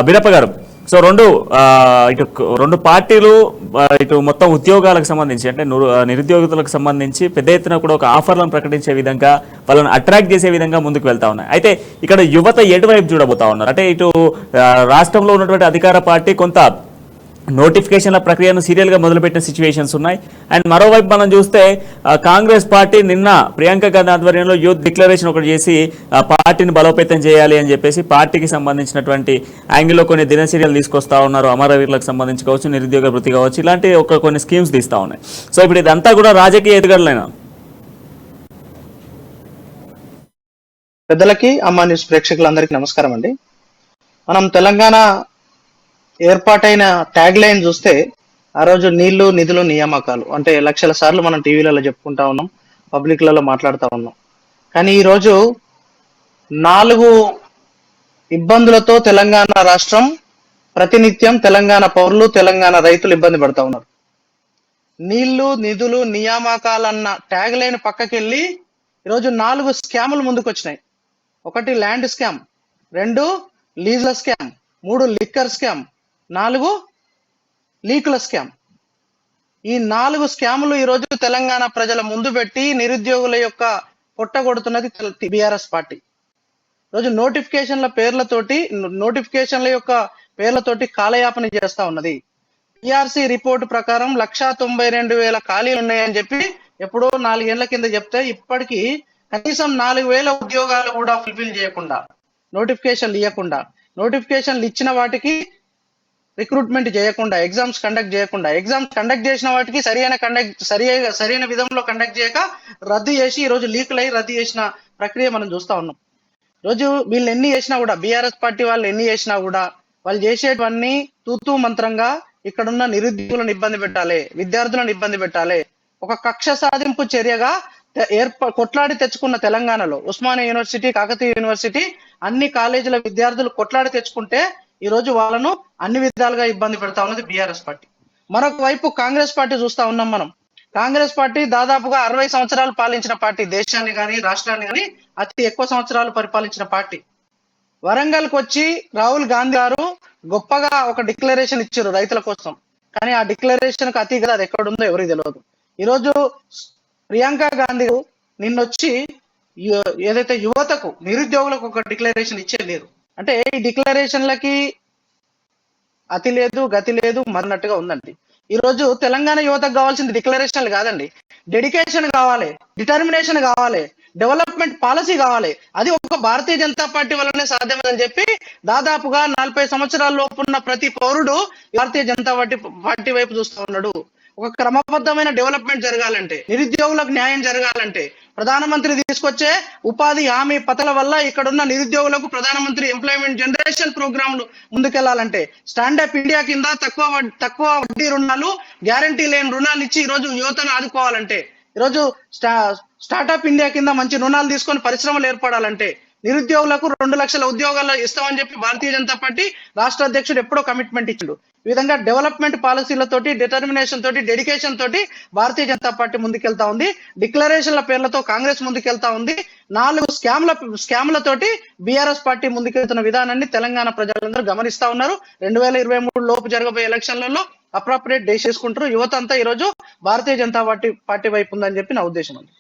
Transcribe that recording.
బిరప్ప గారు, సో ఇటు రెండు పార్టీలు ఇటు మొత్తం ఉద్యోగాలకు సంబంధించి అంటే నిరుద్యోగులకు సంబంధించి పెద్ద ఎత్తున కూడా ఒక ఆఫర్లను ప్రకటించే విధంగా వాళ్ళని అట్రాక్ట్ చేసే విధంగా ముందుకు వెళ్తా ఉన్నాయి. అయితే ఇక్కడ యువత ఎటువైపు చూడబోతా ఉన్నారు అంటే ఇటు రాష్ట్రంలో ఉన్నటువంటి అధికార పార్టీ కొంత నోటిఫికేషన్ల ప్రక్రియను సీరియల్గా మొదలుపెట్టిన సిచ్యువేషన్స్ ఉన్నాయి. అండ్ మరోవైపు మనం చూస్తే కాంగ్రెస్ పార్టీ నిన్న ప్రియాంక గాంధీ ఆధ్వర్యంలో యూత్ డిక్లరేషన్ ఒకటి చేసి పార్టీని బలోపేతం చేయాలి అని చెప్పేసి పార్టీకి సంబంధించినటువంటి యాంగిల్లో కొన్ని దినచర్యలు తీసుకొస్తా ఉన్నారు. అమరవీరులకు సంబంధించి కావచ్చు, నిరుద్యోగ వృత్తి కావచ్చు, ఇలాంటి కొన్ని స్కీమ్స్ తీస్తా ఉన్నాయి. సో ఇప్పుడు ఇదంతా కూడా రాజకీయ ఎదుగుదలైనా పెద్దలకి అమ్మా న్యూస్ ప్రేక్షకులందరికీ నమస్కారం అండి. మనం తెలంగాణ ఏర్పాటైన ట్యాగ్ లైన్ చూస్తే ఆ రోజు నీళ్లు నిధులు నియామకాలు అంటే లక్షల సార్లు మనం టీవీలలో చెప్పుకుంటా ఉన్నాం, పబ్లిక్లలో మాట్లాడుతూ ఉన్నాం. కానీ ఈరోజు 4 ఇబ్బందులతో తెలంగాణ రాష్ట్రం ప్రతినిత్యం తెలంగాణ పౌరులు, తెలంగాణ రైతులు ఇబ్బంది పడతా ఉన్నారు. నీళ్లు నిధులు నియామకాలన్న ట్యాగ్ లైన్ పక్కకెళ్ళి ఈరోజు 4 స్కాములు ముందుకు వచ్చినాయి. 1 ల్యాండ్ స్కామ్, 2 లీజ్ల స్కామ్, 3 లిక్కర్ స్కామ్, 4 లీకుల స్కామ్. ఈ 4 స్కాములు ఈరోజు తెలంగాణ ప్రజల ముందు పెట్టి నిరుద్యోగుల యొక్క పొట్టగొడుతున్నది బీఆర్ఎస్ పార్టీ. రోజు నోటిఫికేషన్ల యొక్క పేర్లతోటి కాలయాపన చేస్తా ఉన్నది. పిఆర్సి రిపోర్టు ప్రకారం 192,000 ఖాళీలు ఉన్నాయని చెప్పి ఎప్పుడో 4 ఏళ్ల కింద చెప్తే ఇప్పటికీ కనీసం 4,000 ఉద్యోగాలు కూడా ఫుల్ఫిల్ చేయకుండా, నోటిఫికేషన్లు ఇవ్వకుండా, నోటిఫికేషన్లు ఇచ్చిన వాటికి రిక్రూట్మెంట్ చేయకుండా, ఎగ్జామ్స్ కండక్ట్ చేసిన వాటికి సరైన విధంలో కండక్ట్ చేయక రద్దు చేసి ఈరోజు లీకులై రద్దు చేసిన ప్రక్రియ మనం చూస్తా ఉన్నాం. రోజు వీళ్ళు ఎన్ని చేసినా కూడా, బీఆర్ఎస్ పార్టీ వాళ్ళు ఎన్ని చేసినా కూడా వాళ్ళు చేసేటివన్నీ తూతూ మంత్రంగా ఇక్కడున్న నిరుద్యోగులను ఇబ్బంది పెట్టాలి, విద్యార్థులను ఇబ్బంది పెట్టాలి. ఒక కక్ష సాధింపు చర్యగా కొట్లాడి తెచ్చుకున్న తెలంగాణలో ఉస్మానియా యూనివర్సిటీ, కాకతీయ యూనివర్సిటీ అన్ని కాలేజీల విద్యార్థులు కొట్లాడి తెచ్చుకుంటే ఈ రోజు వాళ్ళను అన్ని విధాలుగా ఇబ్బంది పెడతా ఉన్నది బీఆర్ఎస్ పార్టీ. మరొక వైపు కాంగ్రెస్ పార్టీ చూస్తా ఉన్నాం మనం. కాంగ్రెస్ పార్టీ దాదాపుగా 60 సంవత్సరాలు పాలించిన పార్టీ, దేశాన్ని కానీ రాష్ట్రాన్ని కానీ అతి ఎక్కువ సంవత్సరాలు పరిపాలించిన పార్టీ. వరంగల్కి వచ్చి రాహుల్ గాంధీ గారు గొప్పగా ఒక డిక్లరేషన్ ఇచ్చారు రైతుల కోసం. కానీ ఆ డిక్లరేషన్ కు అతిగా అది ఎక్కడుందో ఎవరికి తెలియదు. ఈరోజు ప్రియాంక గాంధీ నిన్నొచ్చి ఏదైతే యువతకు, నిరుద్యోగులకు ఒక డిక్లరేషన్ ఇచ్చేయలేరు అంటే ఈ డిక్లరేషన్లకి అతి లేదు, గతి లేదు, మరినట్టుగా ఉందండి. ఈ రోజు తెలంగాణ యువతకు కావాల్సింది డిక్లరేషన్లు కాదండి, డెడికేషన్ కావాలి, డిటర్మినేషన్ కావాలి, డెవలప్మెంట్ పాలసీ కావాలి. అది ఒక భారతీయ జనతా పార్టీ వల్లనే సాధ్యమని చెప్పి దాదాపుగా 40 సంవత్సరాల లోపు ఉన్న ప్రతి పౌరుడు భారతీయ జనతా పార్టీ వైపు చూస్తూ ఉన్నాడు. ఒక క్రమబద్ధమైన డెవలప్మెంట్ జరగాలంటే, నిరుద్యోగులకు న్యాయం జరగాలంటే, ప్రధానమంత్రి తీసుకొచ్చే ఉపాధి హామీ పథకాల వల్ల ఇక్కడున్న నిరుద్యోగులకు ప్రధానమంత్రి ఎంప్లాయ్మెంట్ జనరేషన్ ప్రోగ్రాంలు ముందుకెళ్లాలంటే, స్టాండప్ ఇండియా కింద తక్కువ వడ్డీ రుణాలు, గ్యారంటీ లేని రుణాలు ఇచ్చి ఈరోజు యువతను ఆదుకోవాలంటే, ఈరోజు స్టార్టప్ ఇండియా కింద మంచి రుణాలు తీసుకొని పరిశ్రమలు ఏర్పడాలంటే, నిరుద్యోగులకు 2 లక్షల ఉద్యోగాలు ఇస్తామని చెప్పి భారతీయ జనతా పార్టీ రాష్ట్ర అధ్యక్షుడు ఎప్పుడో కమిట్మెంట్ ఇచ్చిండు. ఈ విధంగా డెవలప్మెంట్ పాలసీలతోటి, డిటర్మినేషన్ తోటి, డెడికేషన్ తోటి భారతీయ జనతా పార్టీ ముందుకెళ్తా ఉంది. డిక్లరేషన్ల పేర్లతో కాంగ్రెస్ ముందుకెళ్తా ఉంది. 4 స్కామ్లతోటి బీఆర్ఎస్ పార్టీ ముందుకెళ్తున్న విధానాన్ని తెలంగాణ ప్రజలందరూ గమనిస్తా ఉన్నారు. 2023 లోపు జరగబోయే ఎలక్షన్లలో అప్రాప్రియేట్ డేస్ చేసుకుంటారు. యువత అంతా ఈరోజు భారతీయ జనతా పార్టీ వైపు ఉందని చెప్పి నా ఉద్దేశం అండి.